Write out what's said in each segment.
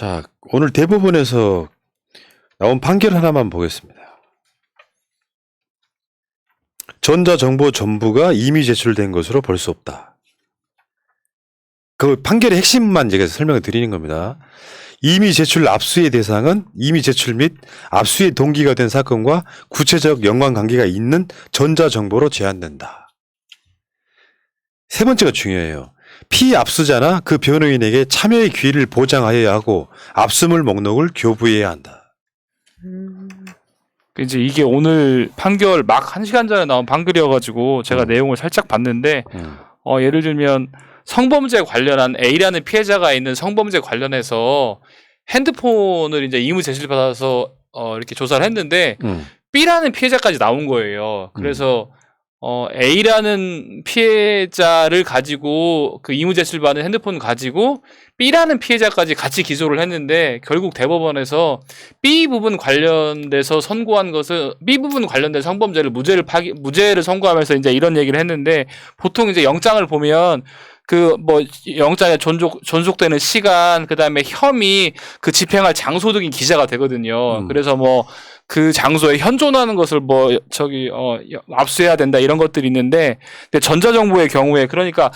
자, 오늘 대법원에서 나온 판결 하나만 보겠습니다. 전자정보 전부가 이미 제출된 것으로 볼 수 없다. 그 판결의 핵심만 제가 설명을 드리는 겁니다. 이미 제출 압수의 대상은 이미 제출 및 압수의 동기가 된 사건과 구체적 연관관계가 있는 전자정보로 제한된다. 세 번째가 중요해요. 피압수자나 그 변호인에게 참여의 기회를 보장하여야 하고 압수물 목록을 교부해야 한다. 이제 이게 오늘 판결 막 1시간 전에 나온 판결이어가지고 제가 내용을 살짝 봤는데 예를 들면 성범죄 관련한 A라는 피해자가 있는 성범죄 관련해서 핸드폰을 이제 의무 제출받아서 이렇게 조사를 했는데 B라는 피해자까지 나온 거예요. 그래서 A라는 피해자를 가지고 그 의무 제출받은 핸드폰을 가지고 B라는 피해자까지 같이 기소를 했는데 결국 대법원에서 B 부분 관련돼서 선고한 것은 B 부분 관련된 성범죄를 무죄를 선고하면서 이제 이런 얘기를 했는데 보통 이제 영장을 보면 그 뭐 영장에 존속되는 시간 그다음에 혐의 그 집행할 장소 등이 기재가 되거든요. 그래서 뭐 그 장소에 현존하는 것을 뭐 압수해야 된다 이런 것들이 있는데 근데 전자정보의 경우에 그러니까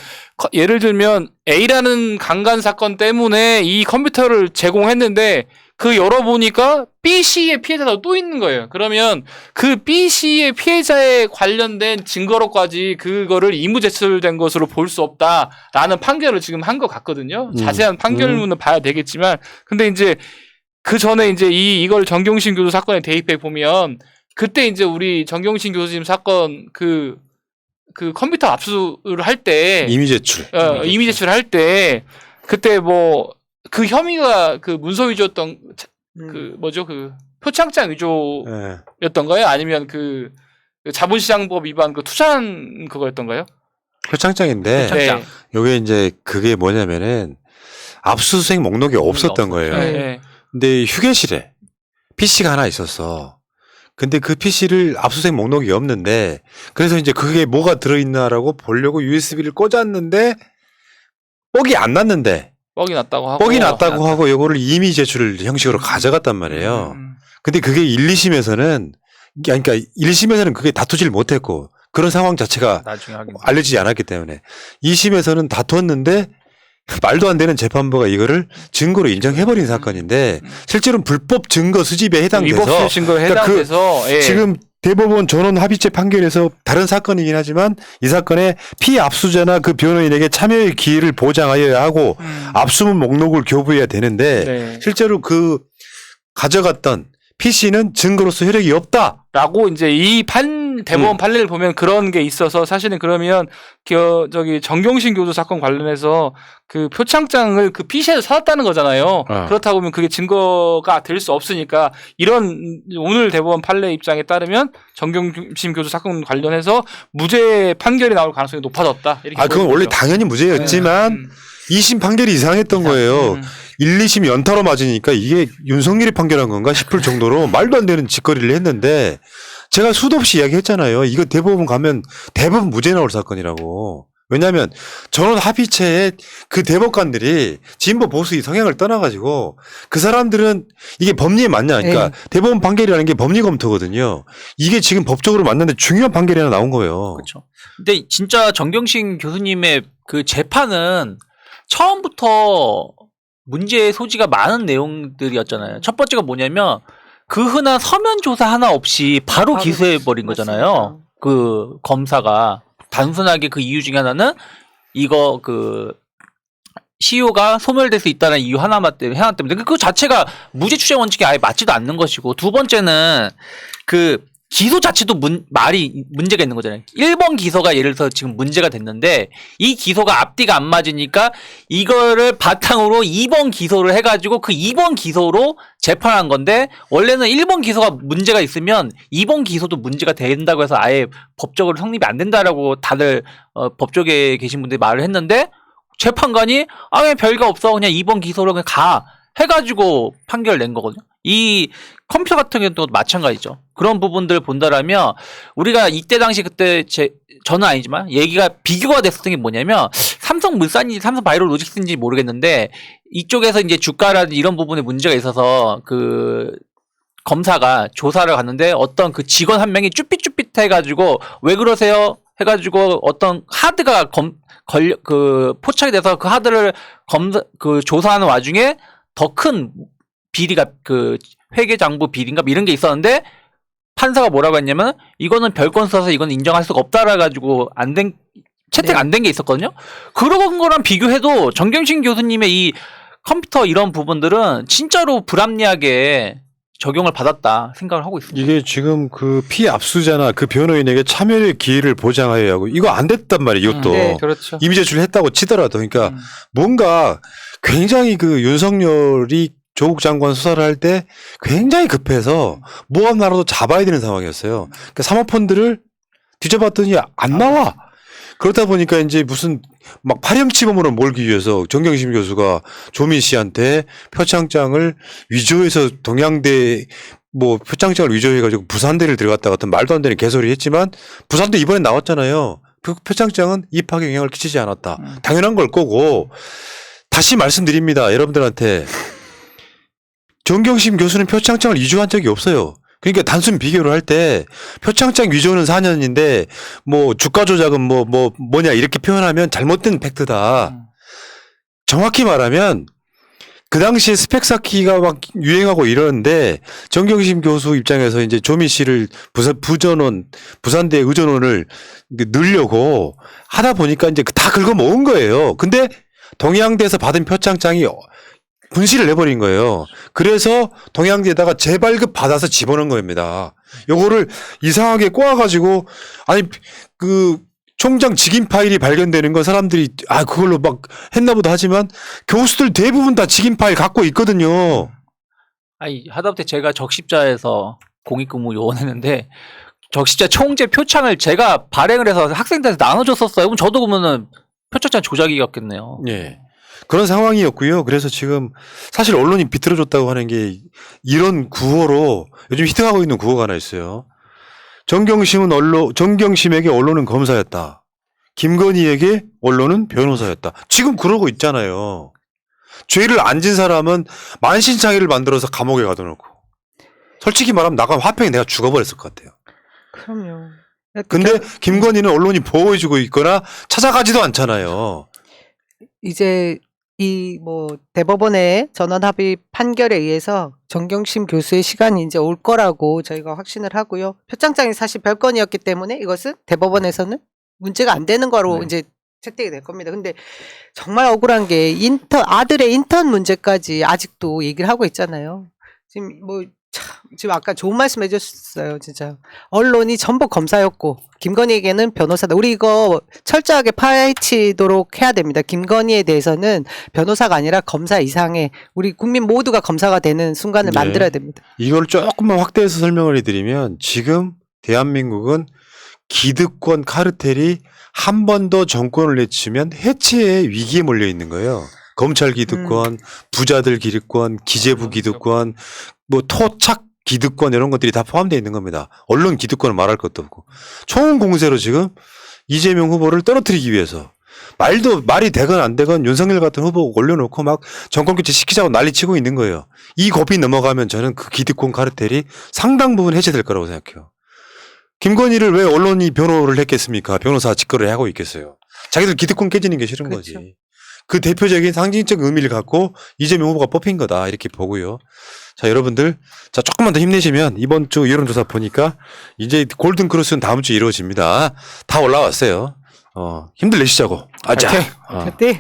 예를 들면 A라는 강간 사건 때문에 이 컴퓨터를 제공했는데 그 열어보니까 B씨의 피해자가 또 있는 거예요. 그러면 그 B씨의 피해자에 관련된 증거로까지 그거를 의무 제출된 것으로 볼 수 없다라는 판결을 지금 한 것 같거든요. 자세한 판결문은 봐야 되겠지만 근데 이제 그 전에 이제 이걸 정경심 교수 사건에 대입해 보면 그때 이제 우리 정경심 교수님 사건 그 컴퓨터 압수를 할 때 이미 제출. 이미 제출할 때 그때 뭐 그 혐의가 그 문서 위조였던 그 뭐죠 그 표창장 위조였던가요? 아니면 그 자본시장법 위반 그 투자한 그거였던가요? 표창장인데 네. 요게 이제 그게 뭐냐면은 압수수색 목록이 없었던 거예요. 네. 근데 휴게실에 PC가 하나 있었어. 근데 그 PC를 압수수색 목록이 없는데 그래서 이제 그게 뭐가 들어있나라고 보려고 USB를 꽂았는데 뻑이 안 났는데 뻑이 났다고 하고 요거를 이미 제출 형식으로 가져갔단 말이에요. 근데 그게 1, 2심에서는 그러니까 1심에서는 그게 다투질 못했고 그런 상황 자체가 알려지지 않았기 때문에 2심에서는 다투었는데 말도 안 되는 재판부가 이거를 증거로 인정해버린 사건인데 실제로는 불법 증거 수집에 해당돼서 위법 증거에 해당돼서 그러니까 지금 대법원 전원 합의체 판결에서 다른 사건이긴 하지만 이 사건에 피압수자나 그 변호인에게 참여의 기회를 보장하여야 하고 압수문 목록을 교부해야 되는데 실제로 그 가져갔던 PC는 증거로서 효력이 없다. 라고 이제 이 대법원 판례를 보면 그런 게 있어서 사실은 그러면 저기 정경심 교수 사건 관련해서 그 표창장을 그 PC에서 사왔다는 거잖아요. 그렇다 보면 그게 증거가 될 수 없으니까 이런 오늘 대법원 판례 입장에 따르면 정경심 교수 사건 관련해서 무죄 판결이 나올 가능성이 높아졌다. 이렇게 그건 원래 당연히 무죄였지만 2심 판결이 이상했던 거예요. 1, 2심 연타로 맞으니까 이게 윤석열이 판결한 건가 싶을 정도로 말도 안 되는 짓거리를 했는데 제가 수도 없이 이야기했잖아요. 이거 대법원 가면 대부분 무죄 나올 사건이라고. 왜냐하면 전원 합의체에 그 대법관들이 진보 보수 의 성향을 떠나가지고 그 사람들은 이게 법리에 맞냐. 그러니까 대법원 판결이라는 게 법리 검토거든요. 이게 지금 법적으로 맞는데 중요한 판결이 하나 나온 거예요. 그렇죠. 근데 진짜 정경심 교수님의 그 재판은 처음부터 문제의 소지가 많은 내용들이었잖아요. 첫 번째가 뭐냐면 그 흔한 서면 조사 하나 없이 바로 기소해버린 거잖아요. 그 검사가 단순하게 그 이유 중에 하나는 이거 그 CEO가 소멸될 수 있다는 이유 하나 때문에 그 자체가 무죄 추정 원칙에 아예 맞지도 않는 것이고 두 번째는 그 기소 자체도 문제가 있는 거잖아요. 1번 기소가 예를 들어서 지금 문제가 됐는데 이 기소가 앞뒤가 안 맞으니까 이거를 바탕으로 2번 기소를 해가지고 그 2번 기소로 재판한 건데 원래는 1번 기소가 문제가 있으면 2번 기소도 문제가 된다고 해서 아예 법적으로 성립이 안 된다라고 다들 법조계에 계신 분들이 말을 했는데 재판관이 왜 별거 없어 그냥 2번 기소로 그냥 가 해가지고 판결을 낸 거거든요. 이 컴퓨터 같은 경우도 마찬가지죠. 그런 부분들을 본다라면 우리가 이때 당시 그때 저는 아니지만 얘기가 비교가 됐었던 게 뭐냐면 삼성물산인지 삼성바이오로직스인지 모르겠는데 이쪽에서 이제 주가라든지 이런 부분에 문제가 있어서 그 검사가 조사를 갔는데 어떤 그 직원 한 명이 쭈삣쭈삣 해가지고 왜 그러세요? 해가지고 어떤 하드가 포착이 돼서 그 하드를 조사하는 와중에 더 큰 비리가 그 회계장부 비리인가 이런 게 있었는데 판사가 뭐라고 했냐면 이거는 별건 써서 이건 인정할 수가 없다라 가지고 채택 안 된 게 있었거든요. 그런 거랑 비교해도 정경심 교수님의 이 컴퓨터 이런 부분들은 진짜로 불합리하게 적용을 받았다 생각을 하고 있습니다. 이게 지금 그 피압수자나 그 변호인에게 참여의 기회를 보장하여야 하고 이거 안 됐단 말이에요. 이것도 네, 그렇죠. 이미 제출했다고 치더라도 그러니까 뭔가 굉장히 그 윤석열이 조국 장관 수사를 할 때 굉장히 급해서 뭐 하나라도 잡아야 되는 상황이었어요. 그러니까 사모펀드를 뒤져봤더니 안 나와. 그러다 보니까 이제 무슨 막 파렴치범으로 몰기 위해서 정경심 교수가 조민 씨한테 표창장을 위조해서 동양대 뭐 표창장을 위조해가지고 부산대를 들어갔다 같은 말도 안 되는 개소리 했지만 부산대 이번에 나왔잖아요. 그 표창장은 입학에 영향을 끼치지 않았다. 당연한 걸 거고 다시 말씀드립니다. 여러분들한테 정경심 교수는 표창장을 위조한 적이 없어요. 그러니까 단순 비교를 할 때 표창장 위조는 4년인데 뭐 주가 조작은 뭐냐 이렇게 표현하면 잘못된 팩트다. 정확히 말하면 그 당시에 스펙 쌓기가 막 유행하고 이러는데 정경심 교수 입장에서 이제 조민 씨를 부산대 의전원을 넣으려고 하다 보니까 이제 다 긁어 모은 거예요. 근데 동양대에서 받은 표창장이 분실을 내버린 거예요. 그래서 동양대에다가 재발급 받아서 집어넣은 겁니다. 요거를 이상하게 꼬아가지고 아니 그 총장 직인 파일이 발견되는 건 사람들이 그걸로 막 했나보다 하지만 교수들 대부분 다 직인 파일 갖고 있거든요. 아니 하다못해 제가 적십자에서 공익근무 요원했는데 적십자 총재 표창을 제가 발행을 해서 학생들한테 나눠줬었어요. 그럼 저도 보면은 표창장 조작이었겠네요. 예. 그런 상황이었고요. 그래서 지금 사실 언론이 비틀어줬다고 하는 게 이런 구호로 요즘 히트하고 있는 구호가 하나 있어요. 정경심에게 언론은 검사였다. 김건희에게 언론은 변호사였다. 지금 그러고 있잖아요. 죄를 안 진 사람은 만신창이를 만들어서 감옥에 가둬놓고. 솔직히 말하면 나가면 화평이 내가 죽어버렸을 것 같아요. 그럼요. 근데 김건희는 언론이 보호해주고 있거나 찾아가지도 않잖아요. 이제 이 대법원의 전원 합의 판결에 의해서 정경심 교수의 시간이 이제 올 거라고 저희가 확신을 하고요. 표창장이 사실 별건이었기 때문에 이것은 대법원에서는 문제가 안 되는 거로 이제 채택이 될 겁니다. 근데 정말 억울한 게 아들의 인턴 문제까지 아직도 얘기를 하고 있잖아요. 지금 아까 좋은 말씀 해주셨어요. 진짜 언론이 전부 검사였고 김건희에게는 변호사다. 우리 이거 철저하게 파헤치도록 해야 됩니다. 김건희에 대해서는 변호사가 아니라 검사 이상의 우리 국민 모두가 검사가 되는 순간을 네. 만들어야 됩니다. 이걸 조금만 확대해서 설명을 해드리면 지금 대한민국은 기득권 카르텔이 한 번 더 정권을 내치면 해체의 위기에 몰려 있는 거예요. 검찰 기득권, 부자들 기득권, 기재부 기득권, 토착 기득권 이런 것들이 다 포함되어 있는 겁니다. 언론 기득권은 말할 것도 없고. 총 공세로 지금 이재명 후보를 떨어뜨리기 위해서 말이 되건 안 되건 윤석열 같은 후보 올려놓고 막 정권 교체 시키자고 난리치고 있는 거예요. 이 고비 넘어가면 저는 그 기득권 카르텔이 상당 부분 해체될 거라고 생각해요. 김건희를 왜 언론이 변호를 했겠습니까? 변호사 직거래 하고 있겠어요. 자기들 기득권 깨지는 게 싫은 그렇죠. 거지. 그 대표적인 상징적 의미를 갖고 이재명 후보가 뽑힌 거다 이렇게 보고요. 자, 여러분들 조금만 더 힘내시면 이번 주 여론조사 보니까 이제 골든크로스는 다음 주에 이루어집니다. 다 올라왔어요. 힘들 내시자고. 아자. 화이팅!